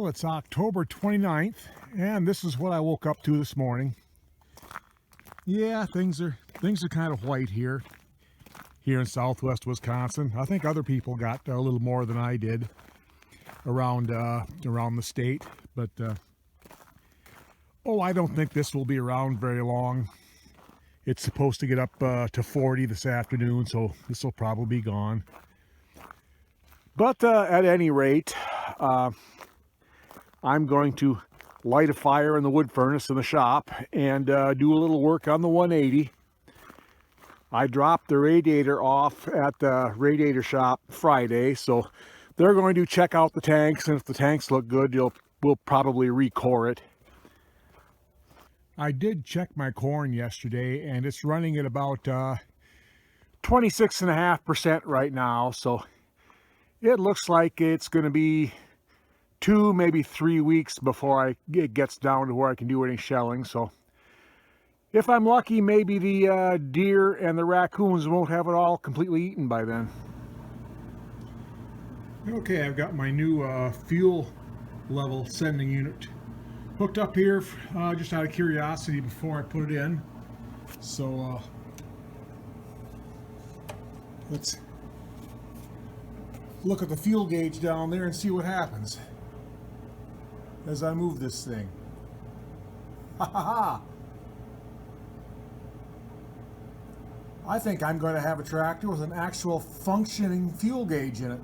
Well, it's October 29th, and this is what I woke up to this morning. Yeah, things are kind of white here in southwest Wisconsin. I think other people got a little more than I did around the state, but I don't think this will be around very long. It's supposed to get up to 40 this afternoon, so this will probably be gone. But at any rate, I'm going to light a fire in the wood furnace in the shop and do a little work on the 180. I dropped the radiator off at the radiator shop Friday, so they're going to check out the tanks, and if the tanks look good, we'll probably re-core it. I did check my corn yesterday, and it's running at about 26.5% right now, so it looks like it's going to be 2, maybe 3 weeks before it gets down to where I can do any shelling. So if I'm lucky, maybe the deer and the raccoons won't have it all completely eaten by then. Okay, I've got my new fuel level sending unit hooked up here just out of curiosity before I put it in. So let's look at the fuel gauge down there and see what happens as I move this thing. Ha ha ha! I think I'm going to have a tractor with an actual functioning fuel gauge in it.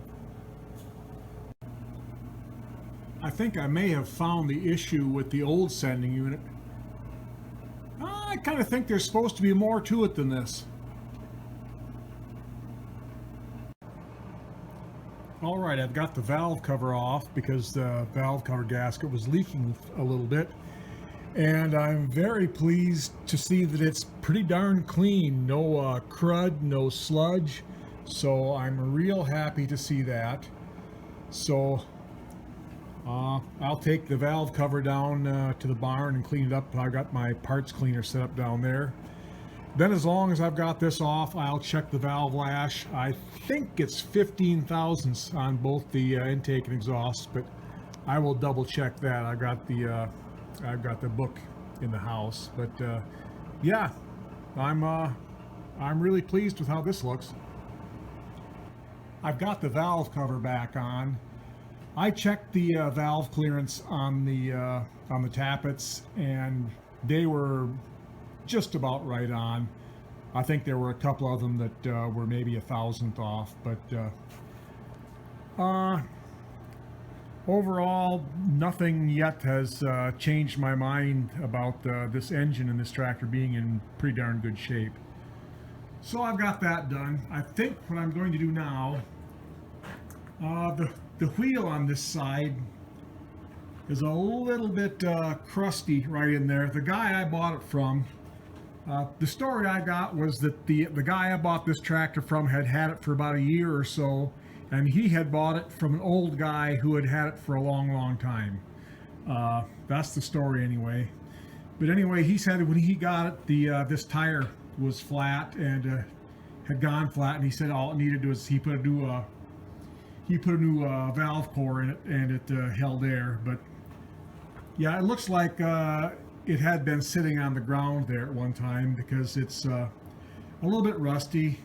I think I may have found the issue with the old sending unit. I kind of think there's supposed to be more to it than this. All right, I've got the valve cover off because the valve cover gasket was leaking a little bit. And I'm very pleased to see that it's pretty darn clean. No crud, no sludge. So I'm real happy to see that. So I'll take the valve cover down to the barn and clean it up. I got my parts cleaner set up down there. Then as long as I've got this off, I'll check the valve lash. I think it's 15 thousandths on both the intake and exhaust, but I will double check that. I've got the book in the house, but yeah, I'm really pleased with how this looks. I've got the valve cover back on. I checked the valve clearance on the tappets, and they were just about right on. I think there were a couple of them that were maybe 1,000th off, but overall, nothing yet has changed my mind about this engine and this tractor being in pretty darn good shape. So I've got that done. I think what I'm going to do now, the wheel on this side is a little bit crusty right in there. The guy I bought it from, the story I got was that the guy I bought this tractor from had it for about a year or so, and he had bought it from an old guy who had it for a long time. That's the story anyway. But anyway, he said when he got it, this tire was flat and had gone flat, and he said all it needed was he put a new valve core in it, and it held air. But yeah, it looks like it had been sitting on the ground there at one time, because it's a little bit rusty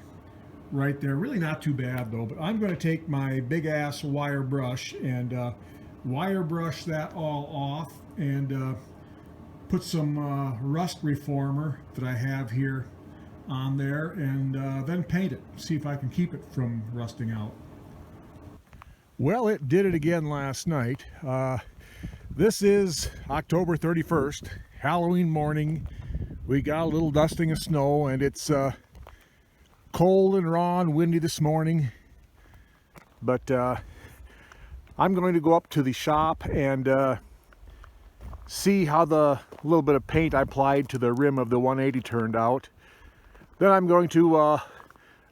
right there. Really not too bad though. But I'm going to take my big ass wire brush and wire brush that all off, and put some rust reformer that I have here on there, and then paint it, see if I can keep it from rusting out. Well, it did it again last night. This is October 31st, Halloween morning. We got a little dusting of snow, and it's cold and raw and windy this morning. But I'm going to go up to the shop and see how the little bit of paint I applied to the rim of the 180 turned out. Then I'm going to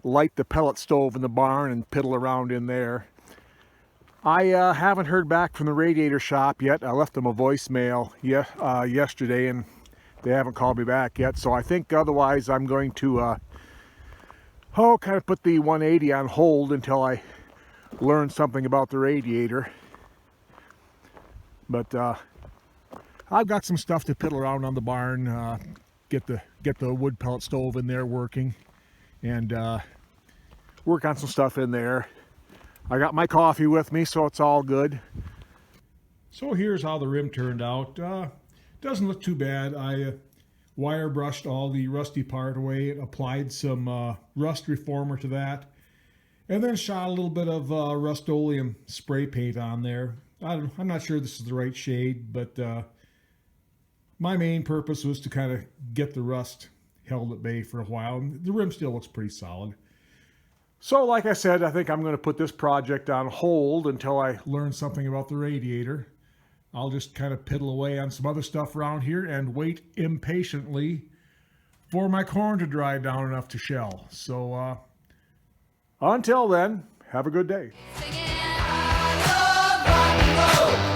light the pellet stove in the barn and piddle around in there. I haven't heard back from the Radiator shop yet. I left them a voicemail yesterday, and they haven't called me back yet. So I think otherwise I'm going to kind of put the 180 on hold until I learn something about the radiator. But I've got some stuff to piddle around on the barn, get the wood pellet stove in there working, and work on some stuff in there. I got my coffee with me, so it's all good. So here's how the rim turned out. Doesn't look too bad. I wire brushed all the rusty part away, applied some rust reformer to that, and then shot a little bit of Rust-Oleum spray paint on there. I'm not sure this is the right shade, but my main purpose was to kind of get the rust held at bay for a while. And the rim still looks pretty solid. So like I said, I think I'm going to put this project on hold until I learn something about the radiator. I'll just kind of piddle away on some other stuff around here and wait impatiently for my corn to dry down enough to shell. So until then, have a good day. Singing, I love rock and roll.